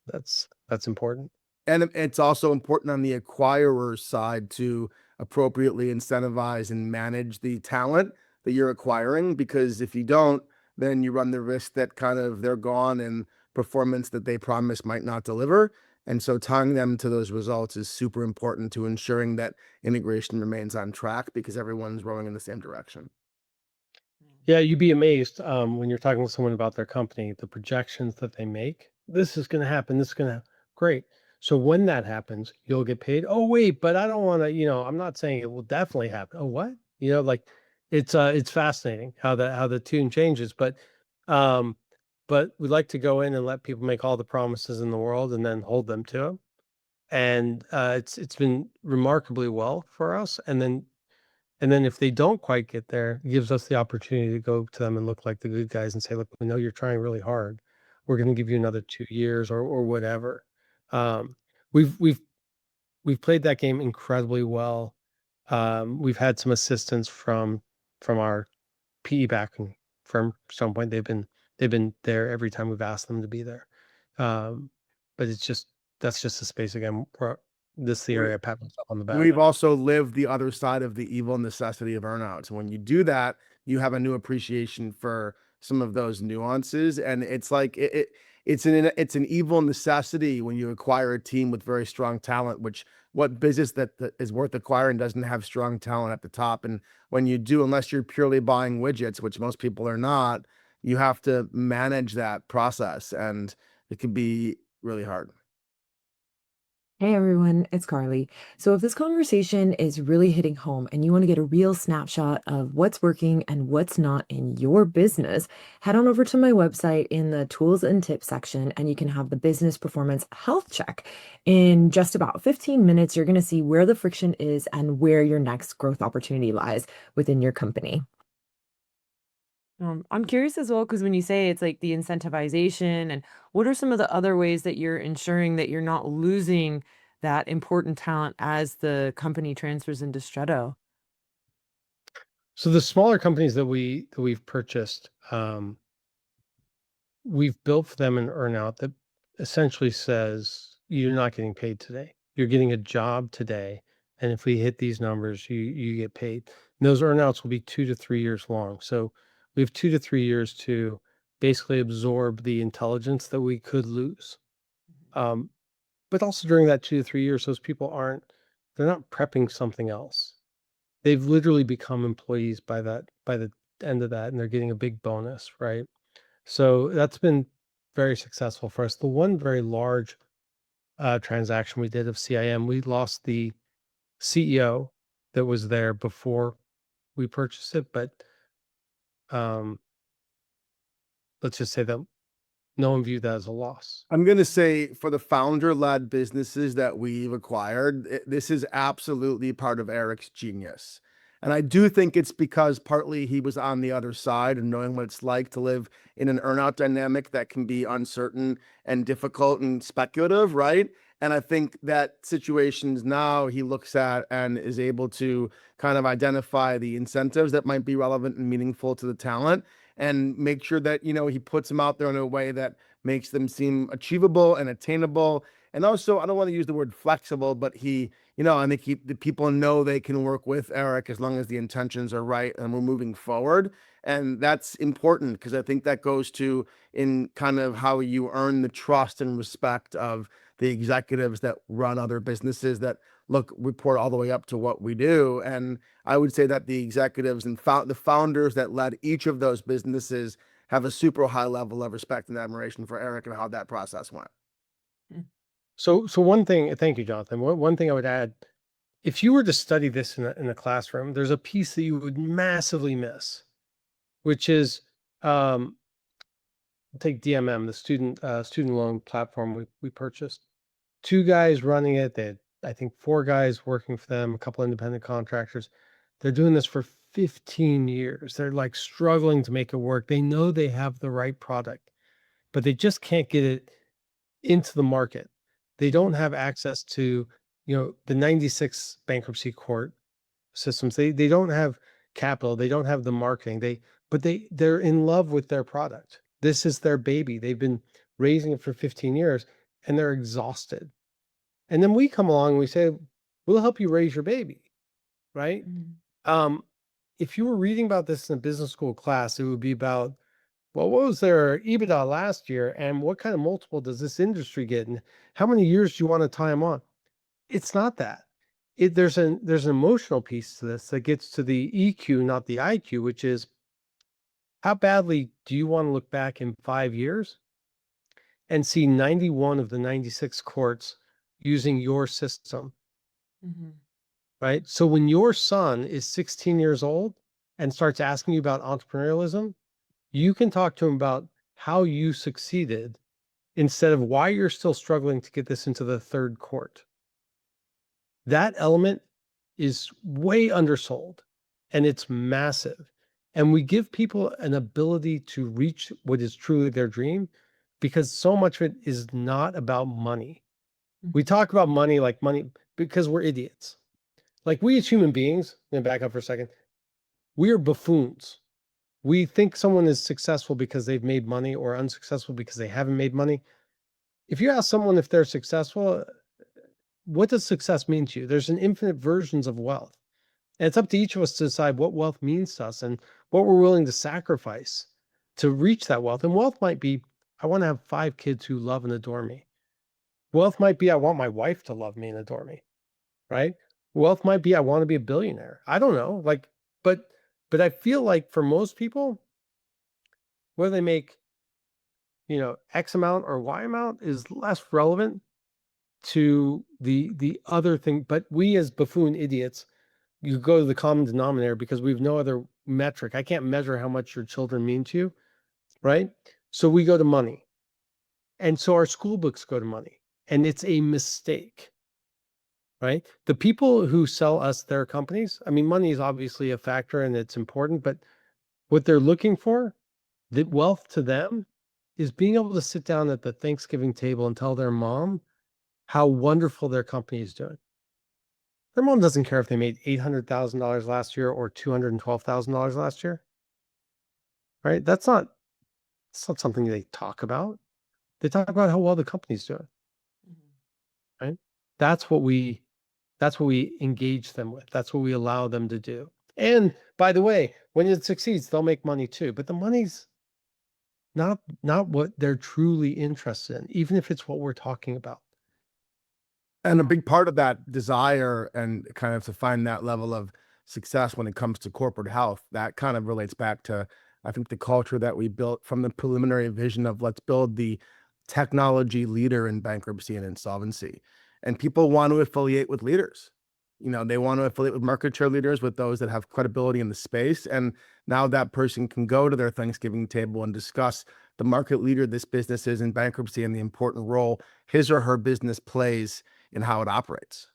that's important.
And it's also important on the acquirer's side to appropriately incentivize and manage the talent that you're acquiring, because if you don't, then you run the risk that kind of they're gone and performance that they promised might not deliver. And so tying them to those results is super important to ensuring that integration remains on track because everyone's rowing in the same direction.
Yeah, you'd be amazed when you're talking with someone about their company, the projections that they make. This is going to happen. This is going to great. So when that happens, you'll get paid. Oh wait, but I don't want to. I'm not saying it will definitely happen. Oh what? Like it's fascinating how the tune changes. But we like to go in and let people make all the promises in the world and then hold them to them. And it's been remarkably well for us. And then if they don't quite get there, it gives us the opportunity to go to them and look like the good guys and say, look, we know you're trying really hard. We're going to give you another 2 years or whatever. Um, we've we've we've played that game incredibly well. We've had some assistance from our PE backing firm. At some point, they've been there every time we've asked them to be there. But that's just the space again. This is the area I pat myself on the back.
We've also lived the other side of the evil necessity of earnouts. When you do that, you have a new appreciation for some of those nuances, and it's like it's an evil necessity when you acquire a team with very strong talent. Which what business that is worth acquiring doesn't have strong talent at the top, and when you do, unless you're purely buying widgets, which most people are not, you have to manage that process, and it can be really hard.
Hey everyone, it's Carly. So if this conversation is really hitting home and you want to get a real snapshot of what's working and what's not in your business, head on over to my website in the tools and tips section and you can have the business performance health check. In just about 15 minutes, you're going to see where the friction is and where your next growth opportunity lies within your company. I'm curious as well, because when you say it's like the incentivization, and what are some of the other ways that you're ensuring that you're not losing that important talent as the company transfers into Stretto?
So the smaller companies that we've purchased, we've built for them an earnout that essentially says you're not getting paid today. You're getting a job today, and if we hit these numbers, you get paid. And those earnouts will be 2 to 3 years long. So we have 2 to 3 years to basically absorb the intelligence that we could lose. Um, but also during that 2 to 3 years, those people they're not prepping something else. They've literally become employees by the end of that, and they're getting a big bonus, right? So that's been very successful for us. The one very large transaction we did of CIM, we lost the CEO that was there before we purchased it, but let's just say that no one viewed that as a loss.
I'm going to say for the founder-led businesses that we've acquired, this is absolutely part of Eric's genius. And I do think it's because partly he was on the other side and knowing what it's like to live in an earnout dynamic that can be uncertain and difficult and speculative, right? And I think that situations now he looks at and is able to kind of identify the incentives that might be relevant and meaningful to the talent and make sure that, he puts them out there in a way that makes them seem achievable and attainable. And also, I don't want to use the word flexible, but I think the people know they can work with Eric as long as the intentions are right and we're moving forward. And that's important because I think that goes to in kind of how you earn the trust and respect of the executives that run other businesses that report all the way up to what we do. And I would say that the executives and the founders that led each of those businesses have a super high level of respect and admiration for Eric and how that process went.
So one thing, thank you, Jonathan. One thing I would add, if you were to study this in a classroom, there's a piece that you would massively miss, which is take DMM, the student loan platform we purchased. 2 guys running it. They had, I think, 4 guys working for them, a couple independent contractors. They're doing this for 15 years. They're like struggling to make it work. They know they have the right product, but they just can't get it into the market. They don't have access to, the 96 bankruptcy court systems. They don't have capital. They don't have the marketing. They're in love with their product. This is their baby. They've been raising it for 15 years and they're exhausted. And then we come along and we say, we'll help you raise your baby, right? If you were reading about this in a business school class, it would be about, well, what was their EBITDA last year and what kind of multiple does this industry get and how many years do you want to tie them on? It's not that. There's an emotional piece to this that gets to the EQ, not the IQ, which is how badly do you want to look back in 5 years and see 91 of the 96 courts using your system, right? So when your son is 16 years old and starts asking you about entrepreneurialism, you can talk to him about how you succeeded instead of why you're still struggling to get this into the 3rd court. That element is way undersold and it's massive. And we give people an ability to reach what is truly their dream because so much of it is not about money. We talk about money like money because we're idiots. Like we as human beings, let me back up for a second. We are buffoons. We think someone is successful because they've made money or unsuccessful because they haven't made money. If you ask someone if they're successful, what does success mean to you? There's an infinite versions of wealth. And it's up to each of us to decide what wealth means to us and what we're willing to sacrifice to reach that wealth. And wealth might be, I want to have 5 kids who love and adore me. Wealth might be, I want my wife to love me and adore me, right? Wealth might be, I want to be a billionaire. I don't know. But I feel like for most people, whether they make, X amount or Y amount is less relevant to the other thing. But we as buffoon idiots, you go to the common denominator because we have no other metric. I can't measure how much your children mean to you, right? So we go to money. And so our school books go to money. And it's a mistake, right? The people who sell us their companies, I mean, money is obviously a factor and it's important, but what they're looking for, the wealth to them is being able to sit down at the Thanksgiving table and tell their mom how wonderful their company is doing. Their mom doesn't care if they made $800,000 last year or $212,000 last year, right? That's not something they talk about. They talk about how well the company's doing, right? That's what we engage them with. That's what we allow them to do. And by the way, when it succeeds, they'll make money too. But the money's not what they're truly interested in, even if it's what we're talking about.
And a big part of that desire and kind of to find that level of success when it comes to corporate health, that kind of relates back to, I think, the culture that we built from the preliminary vision of let's build the technology leader in bankruptcy and insolvency. And people want to affiliate with leaders. they want to affiliate with market share leaders, with those that have credibility in the space. And now that person can go to their Thanksgiving table and discuss the market leader this business is in bankruptcy and the important role his or her business plays in how it operates.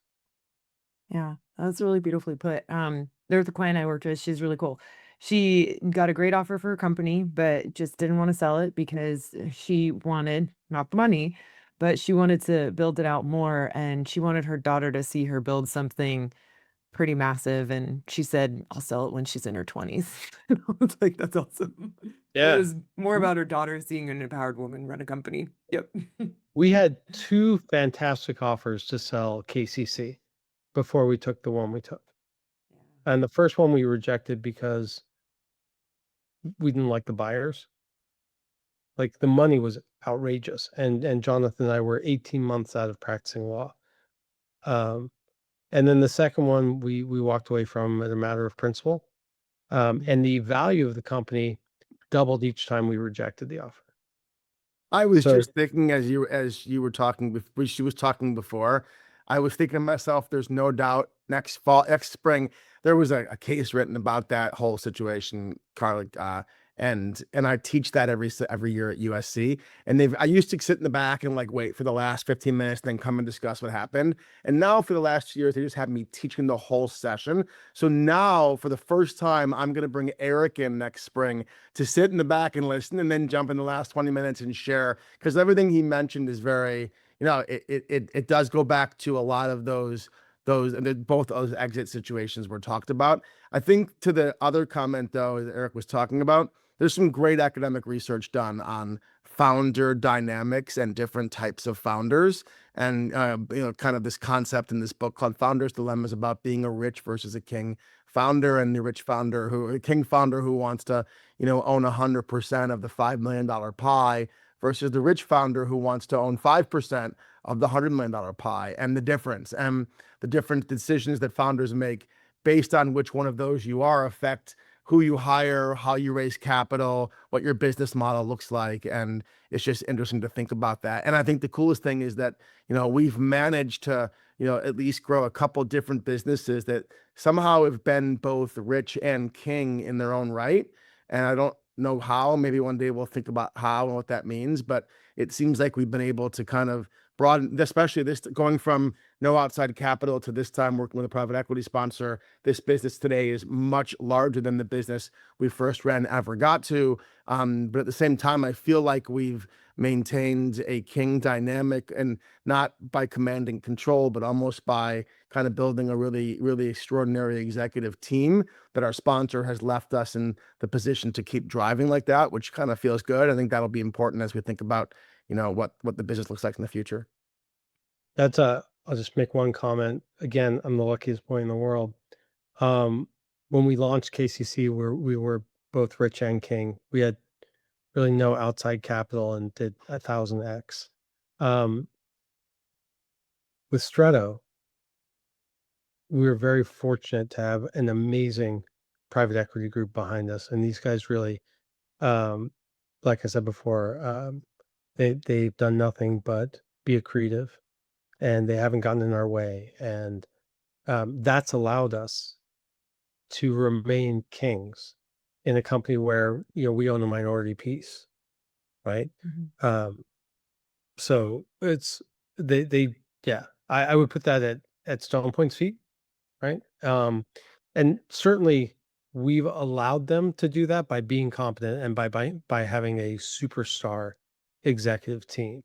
Yeah, that's really beautifully put. There's a client I worked with. She's really cool. She got a great offer for her company, but just didn't want to sell it because she wanted not the money, but she wanted to build it out more. And she wanted her daughter to see her build something pretty massive. And she said, I'll sell it when she's in her 20s. I was like, that's awesome. It
Yeah.
was more about her daughter seeing an empowered woman run a company. Yep.
We had 2 fantastic offers to sell KCC before we took the one we took. And the first one we rejected because we didn't like the buyers. Like, the money was outrageous, and Jonathan and I were 18 months out of practicing law. And then the second one we walked away from as a matter of principle. And the value of the company doubled each time we rejected the offer.
I was
So
just thinking as you were talking before, she was talking before, I was thinking to myself, there's no doubt next spring, there was a case written about that whole situation, Carly, and I teach that every year at USC. And I used to sit in the back and like wait for the last 15 minutes, then come and discuss what happened. And now for the last 2 years, they just have me teaching the whole session. So now for the first time, I'm going to bring Eric in next spring to sit in the back and listen, and then jump in the last 20 minutes and share, because everything he mentioned is very, it does go back to a lot of those and both those exit situations were talked about. I think to the other comment though, that Eric was talking about, there's some great academic research done on founder dynamics and different types of founders. And, kind of this concept in this book called Founder's Dilemma is about being a rich versus a king founder, and the a king founder who wants to, own 100% of the $5 million pie versus the rich founder who wants to own 5% of the $100 million pie, and the different decisions that founders make based on which one of those you are affect who you hire, how you raise capital, what your business model looks like. And it's just interesting to think about that. And I think the coolest thing is that, we've managed to, at least grow a couple different businesses that somehow have been both rich and king in their own right. And I don't know how. Maybe one day we'll think about how and what that means, but it seems like we've been able to kind of broaden, especially this going from no outside capital to this time working with a private equity sponsor. This business today is much larger than the business we first ran ever got to. But at the same time, I feel like we've maintained a king dynamic, and not by commanding control, but almost by kind of building a really, really extraordinary executive team that our sponsor has left us in the position to keep driving like that, which kind of feels good. I think that'll be important as we think about, what the business looks like in the future.
I'll just make one comment. Again, I'm the luckiest boy in the world. When we launched KCC, we were both rich and king. We had really no outside capital and did 1,000x. With Stretto, we were very fortunate to have an amazing private equity group behind us. And these guys really, like I said before, they've done nothing but be accretive, and they haven't gotten in our way. And that's allowed us to remain kings in a company where, we own a minority piece, right?
Mhm.
So it's, I would put that at Stone Point's feet, right? And certainly we've allowed them to do that by being competent and by having a superstar executive team.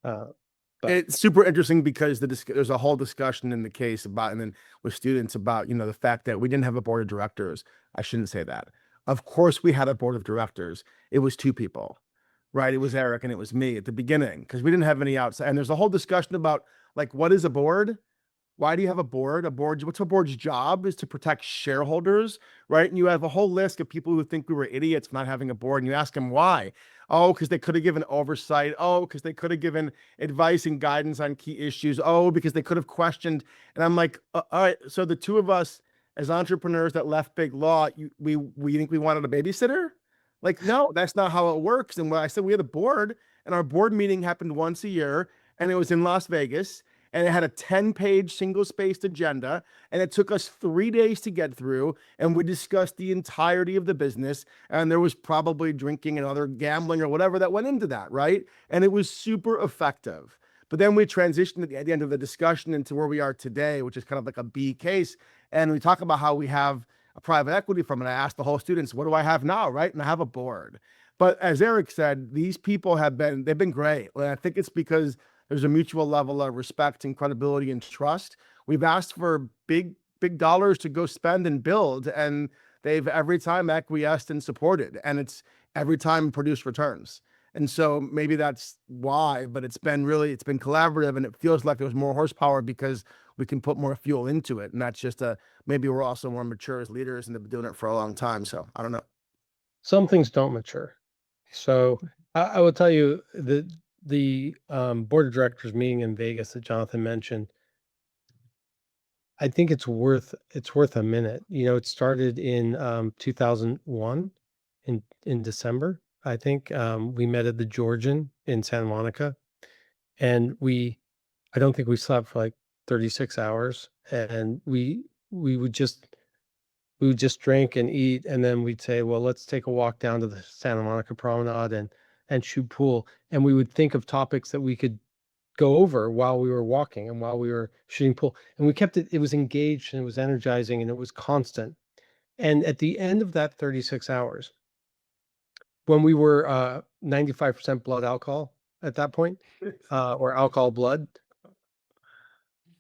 But
It's super interesting because there's a whole discussion in the case about, and then with students about, the fact that we didn't have a board of directors. I shouldn't say that. Of course, we had a board of directors. It was 2 people, right? It was Eric and it was me at the beginning, because we didn't have any outside. And there's a whole discussion about, like, what is a board? Why do you have a board? What's a board's job is to protect shareholders, right? And you have a whole list of people who think we were idiots for not having a board, and you ask them why. Oh, because they could have given oversight. Oh, because they could have given advice and guidance on key issues. Oh, because they could have questioned. And I'm like, all right, so the 2 of us as entrepreneurs that left big law, we think we wanted a babysitter? Like, no, that's not how it works. And when I said we had a board, and our board meeting happened once a year, and it was in Las Vegas. and it had a 10-page single-spaced agenda, and it took us 3 days to get through, and we discussed the entirety of the business, and there was probably drinking and other gambling or whatever that went into that, right? And it was super effective. But then we transitioned at the end of the discussion into where we are today, which is kind of like a B case. And we talk about how we have a private equity firm. And I asked the whole students, what do I have now? Right. And I have a board. But as Eric said, these people they've been great. And I think it's because there's a mutual level of respect and credibility and trust. We've asked for big dollars to go spend and build. And they've every time acquiesced and supported. And it's every time produced returns. And so maybe that's why, but it's been collaborative, and it feels like there's more horsepower because we can put more fuel into it. And that's just maybe we're also more mature as leaders and they've been doing it for a long time. So I don't know.
Some things don't mature. So I will tell you that the board of directors meeting in Vegas that Jonathan mentioned, I think it's worth a minute. It started in 2001 in December. I think we met at the Georgian in Santa Monica, and I don't think we slept for like 36 hours, and we would just drink and eat, and then we'd say, well, let's take a walk down to the Santa Monica Promenade and shoot pool, and we would think of topics that we could go over while we were walking and while we were shooting pool, and we kept it was engaged and it was energizing and it was constant. And at the end of that 36 hours, when we were 95% blood alcohol at that point, or alcohol blood,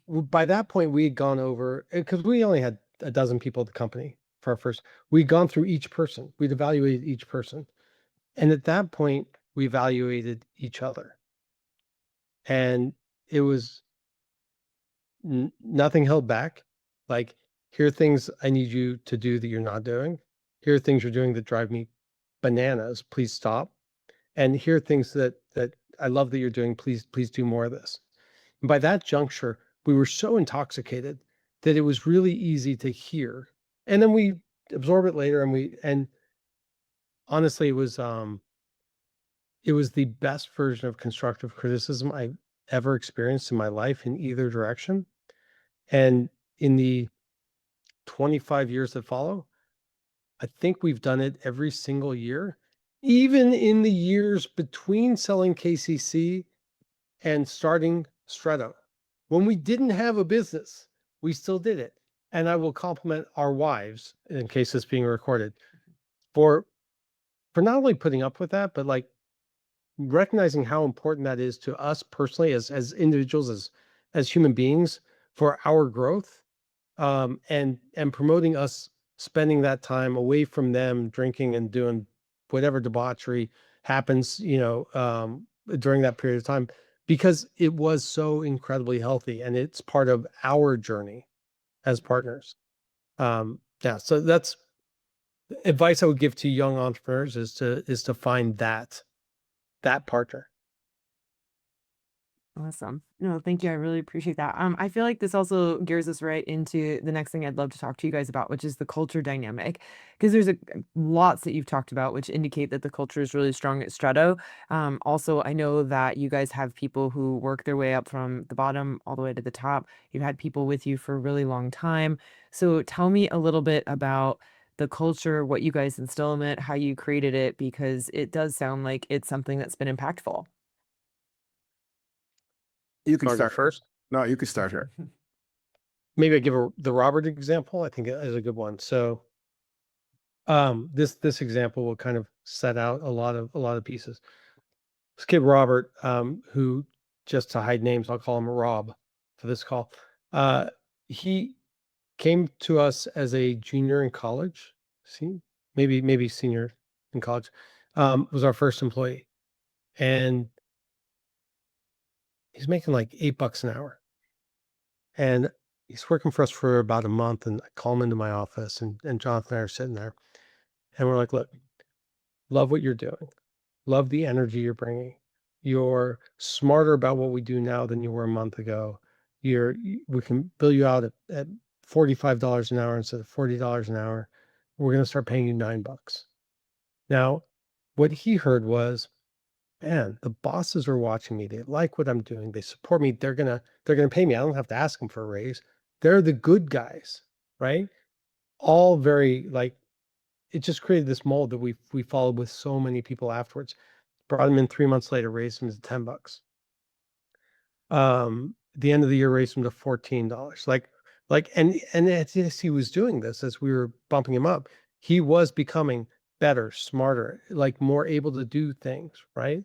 by that point we had gone over, because we only had a dozen people at the company for our first, we'd gone through each person, we'd evaluated each person. And at that point we evaluated each other. And it was nothing held back. Like, here are things I need you to do that you're not doing. Here are things you're doing that drive me bananas. Please stop. And here are things that I love that you're doing. Please do more of this. And by that juncture, we were so intoxicated that it was really easy to hear. And then we absorb it later, and honestly, it was the best version of constructive criticism I've ever experienced in my life in either direction. And in the 25 years that follow, I think we've done it every single year, even in the years between selling KCC and starting Stretto. When we didn't have a business, we still did it. And I will compliment our wives, in case it's being recorded, for not only putting up with that, but like recognizing how important that is to us personally as individuals, as human beings, for our growth, and promoting us spending that time away from them, drinking and doing whatever debauchery happens, during that period of time, because it was so incredibly healthy and it's part of our journey as partners. Yeah, so that's advice I would give to young entrepreneurs, is to find that partner.
Awesome. No, thank you. I really appreciate that. I feel like this also gears us right into the next thing I'd love to talk to you guys about, which is the culture dynamic. Because there's lots that you've talked about, which indicate that the culture is really strong at Stretto. Also, I know that you guys have people who work their way up from the bottom all the way to the top. You've had people with you for a really long time. So tell me a little bit about the culture, what you guys instill in it, how you created it, because it does sound like it's something that's been impactful.
You can
Start
start
first.
No, you can start here.
Maybe I give the Robert example. I think it is a good one. So, this example will kind of set out a lot of pieces. This kid Robert, who, just to hide names, I'll call him Rob for this call. He came to us as a junior in college. See, maybe senior in college. Was our first employee, and he's making like $8 an hour. And he's working for us for about a month, and I call him into my office, and Jonathan and I are sitting there, and we're like, look, love what you're doing. Love the energy you're bringing. You're smarter about what we do now than you were a month ago. We can bill you out at $45 an hour instead of $40 an hour. We're going to start paying you $9. Now, what he heard was, man, the bosses are watching me. They like what I'm doing. They support me. They're gonna pay me. I don't have to ask them for a raise. They're the good guys, right? All very like it just created this mold that we followed with so many people afterwards. Brought him in 3 months later, raised him to $10. The end of the year raised him to $14. And as he was doing this, as we were bumping him up, he was becoming better, smarter, like more able to do things, right?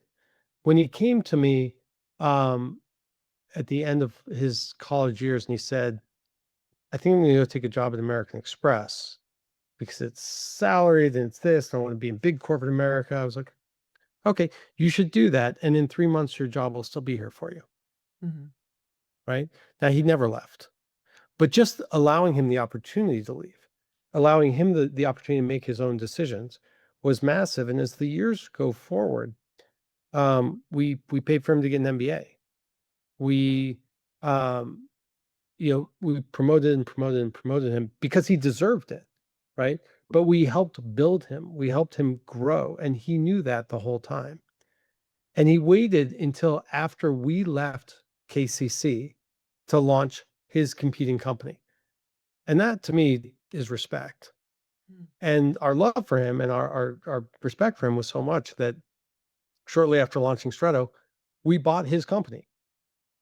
When he came to me at the end of his college years and he said, I think I'm gonna go take a job at American Express because it's salaried and it's this, and I want to be in big corporate America. I was like, okay, you should do that. And in 3 months, your job will still be here for you.
Mhm.
Right. Now he never left, but just allowing him the opportunity to leave, allowing him the opportunity to make his own decisions was massive. And as the years go forward, we paid for him to get an MBA. We, we promoted and promoted and promoted him because he deserved it. Right. But we helped build him. We helped him grow. And he knew that the whole time. And he waited until after we left KCC to launch his competing company. And that to me is respect.
Mm.
And our love for him and our respect for him was so much that shortly after launching Stretto, we bought his company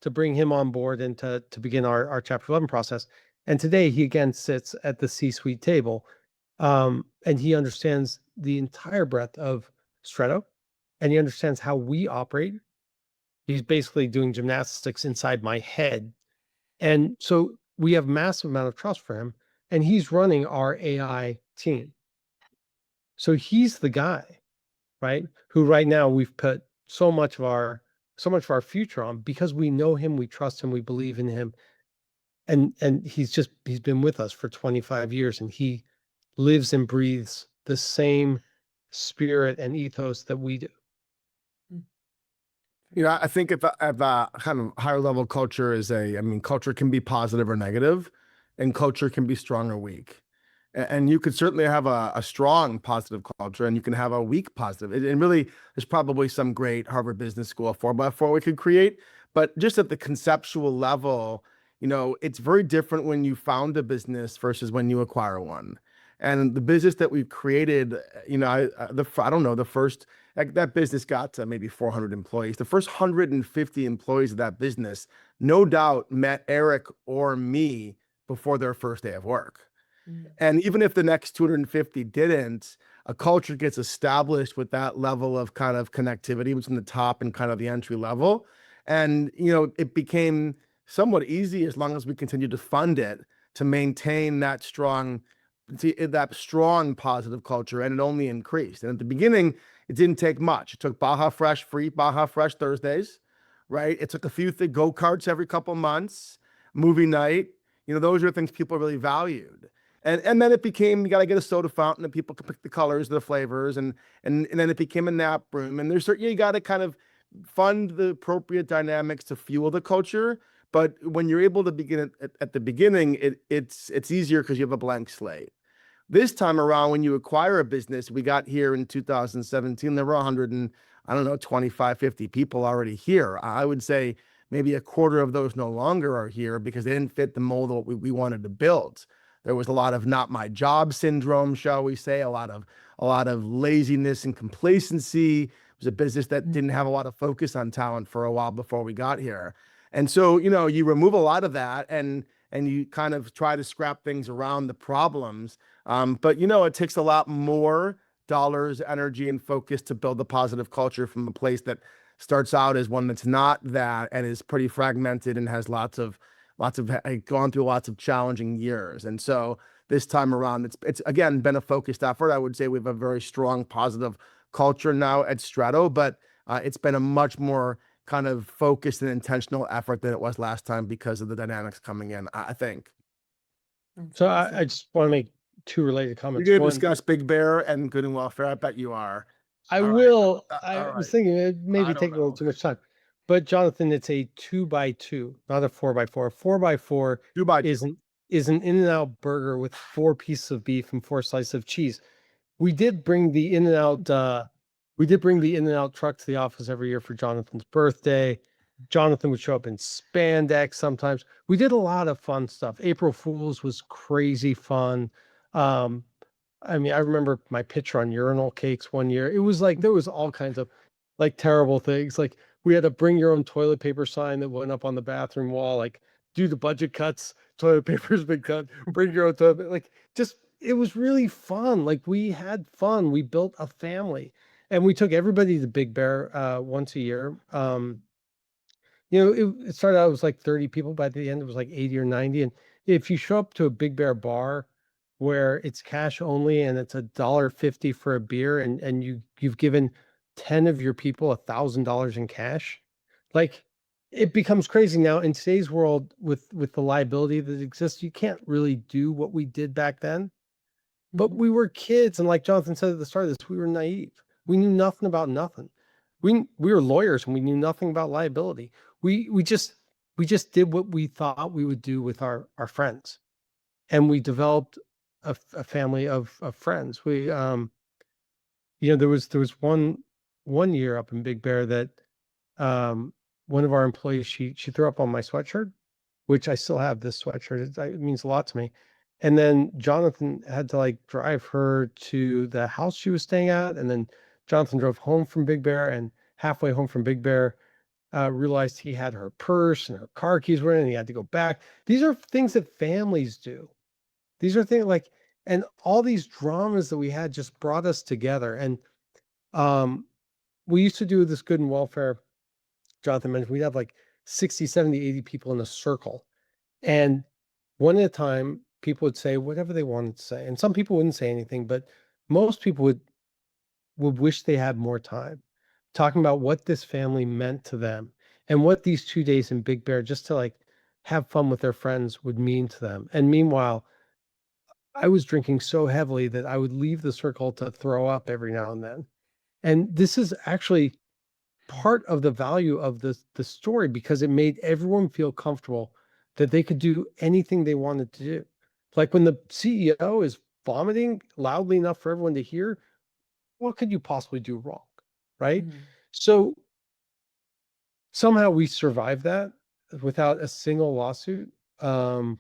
to bring him on board and to begin our Chapter 11 process. And today he again sits at the C-suite table, and he understands the entire breadth of Stretto, and he understands how we operate. He's basically doing gymnastics inside my head. And so we have massive amount of trust for him, and he's running our AI team. So he's the guy, right? Who right now we've put so much of our future on because we know him, we trust him, we believe in him. And he's been with us for 25 years, and he lives and breathes the same spirit and ethos that we do.
I think if kind of higher level culture culture can be positive or negative, and culture can be strong or weak. And you could certainly have a strong positive culture, and you can have a weak positive. And really, there's probably some great Harvard Business School 4x4 we could create. But just at the conceptual level, it's very different when you found a business versus when you acquire one. And the business that we've created, I don't know, the first that business got to maybe 400 employees. The first 150 employees of that business, no doubt, met Eric or me before their first day of work.
Mm.
And even if the next 250 didn't, a culture gets established with that level of kind of connectivity between the top and kind of the entry level. And, it became somewhat easy as long as we continued to fund it to maintain that strong positive culture, and it only increased. And at the beginning, it didn't take much. It took Baja Fresh Thursdays, right? It took a few go-karts every couple months, movie night. Those are things people really valued. And then it became, you got to get a soda fountain and people can pick the colors, the flavors, and then it became a nap room. And there's certain, you got to kind of fund the appropriate dynamics to fuel the culture. But when you're able to begin at the beginning, it's easier because you have a blank slate. This time around, when you acquire a business, we got here in 2017, there were 25, 50 people already here. I would say maybe a quarter of those no longer are here because they didn't fit the mold of what we wanted to build. There was a lot of not my job syndrome, shall we say, a lot of laziness and complacency. It was a business that didn't have a lot of focus on talent for a while before we got here. And so, you remove a lot of that and you kind of try to scrap things around the problems. But it takes a lot more dollars, energy, and focus to build a positive culture from a place that starts out as one that's not that and is pretty fragmented and has gone through lots of challenging years. And so this time around, it's again been a focused effort. I would say we have a very strong positive culture now at Stretto, but it's been a much more kind of focused and intentional effort than it was last time because of the dynamics coming in, I think.
That's
So
awesome.
I just want to make two related
You're
comments.
going to
One,
discuss Big Bear and good and welfare. I bet you are.
I
All right.
will.
All
I
right.
was thinking it
I
maybe
don't
take a little
know.
too much time, but Jonathan, it's a 2x2, not a 4x4. 4x4
2 by 2.
is an In-N-Out burger with 4 pieces of beef and 4 slices of cheese. We did bring the In-N-Out We did bring the In-N-Out truck to the office every year for Jonathan's birthday. Jonathan would show up in spandex sometimes. We did a lot of fun stuff. April Fools was crazy fun. Um, I mean, I remember my picture on urinal cakes one year. It was like there was all kinds of like terrible things. Like we had a bring your own toilet paper sign that went up on the bathroom wall, like due to budget cuts, toilet paper's been cut, bring your own toilet. Like just it was really fun. Like we had fun. We built a family. And we took everybody to Big Bear once a year. It started out, it was like 30 people. By the end, it was like 80 or 90. And if you show up to a Big Bear bar where it's cash only and it's $1.50 for a beer, and you've given 10 of your people $1,000 in cash, like it becomes crazy. Now in today's world with the liability that exists, you can't really do what we did back then. But we were kids, and like Jonathan said at the start of this, we were naive. We knew nothing about nothing. We were lawyers and we knew nothing about liability. We just did what we thought we would do with our friends, and we developed a family of friends. We there was one year up in Big Bear that one of our employees, she threw up on my sweatshirt, which I still have this sweatshirt. It means a lot to me. And then Jonathan had to like drive her to the house she was staying at. And then Jonathan drove home from Big Bear, and halfway home from Big Bear, realized he had her purse and her car keys were in, and he had to go back. These are things that families do. These are things like, and all these dramas that we had just brought us together. And we used to do this good and welfare. Jonathan mentioned we'd have like 60, 70, 80 people in a circle. And one at a time, people would say whatever they wanted to say. And some people wouldn't say anything, but most people would wish they had more time talking about what this family meant to them and what these 2 days in Big Bear just to like have fun with their friends would mean to them. And meanwhile, I was drinking so heavily that I would leave the circle to throw up every now and then. And this is actually part of the value of the story, because it made everyone feel comfortable that they could do anything they wanted to do. Like when the CEO is vomiting loudly enough for everyone to hear, what could you possibly do wrong? Right? So somehow we survived that without a single lawsuit.
And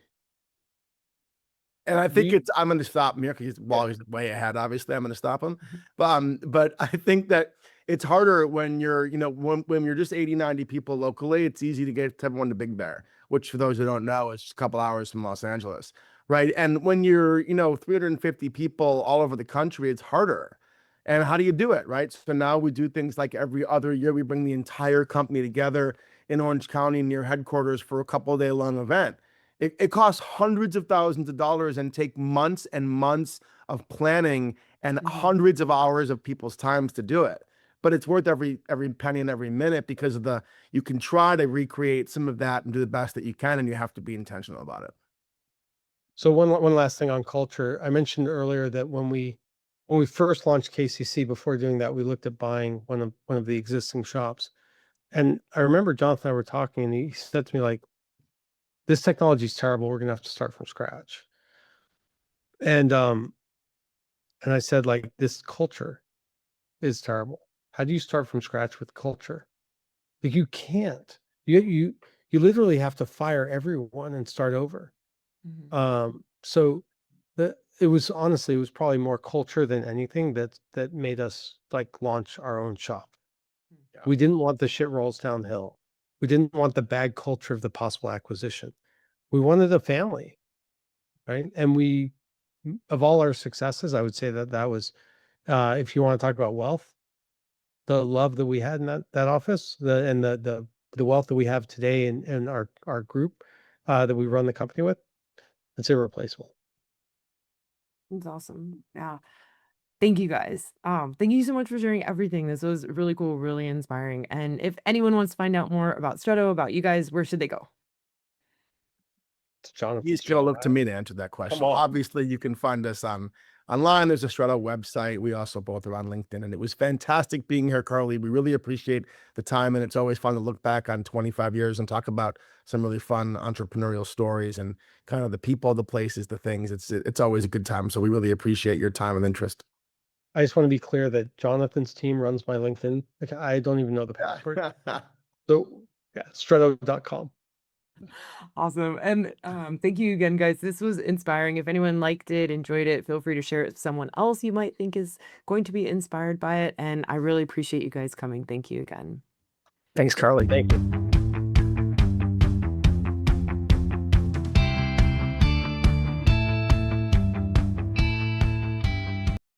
I think I'm going to stop Mir because he's way ahead. Obviously, I'm going to stop him. But I think that it's harder when you're, when you're just 80, 90 people locally. It's easy to get everyone to Big Bear, which for those who don't know is just a couple hours from Los Angeles, right? And when you're, 350 people all over the country, it's harder. And how do you do it, right? So now we do things like every other year, we bring the entire company together in Orange County near headquarters for a couple-day long event. It costs hundreds of thousands of dollars and take months and months of planning and hundreds of hours of people's times to do it. But it's worth every penny and every minute because of you can try to recreate some of that and do the best that you can, and you have to be intentional about it.
So one last thing on culture. I mentioned earlier that when we first launched KCC, before doing that, we looked at buying one of the existing shops. And I remember Jonathan and I were talking, and he said to me, like, this technology is terrible. We're going to have to start from scratch. And I said, like, this culture is terrible. How do you start from scratch with culture? Like, you can't. You literally have to fire everyone and start over. So it was probably more culture than anything that made us like launch our own shop. Yeah. We didn't want the shit rolls downhill. We didn't want the bad culture of the possible acquisition. We wanted a family, right? And of all our successes, I would say that was, if you want to talk about wealth, the love that we had in that office, the wealth that we have today in our group that we run the company with, it's irreplaceable.
That's awesome. Yeah. Thank you guys. Thank you so much for sharing everything. This was really cool, really inspiring. And if anyone wants to find out more about Stretto, about you guys, where should they go?
Jonathan,
he's going to look to me to answer that question. Obviously, you can find us online. There's a Stretto website. We also both are on LinkedIn, and it was fantastic being here, Carly. We really appreciate the time, and it's always fun to look back on 25 years and talk about some really fun entrepreneurial stories and kind of the people, the places, the things. It's always a good time. So we really appreciate your time and interest.
I just want to be clear that Jonathan's team runs my LinkedIn. I don't even know the password. So yeah, Stretto.com.
Awesome. And thank you again, guys. This was inspiring. If anyone liked it, enjoyed it, feel free to share it with someone else you might think is going to be inspired by it. And I really appreciate you guys coming. Thank you again.
Thanks, Carly.
Thank you.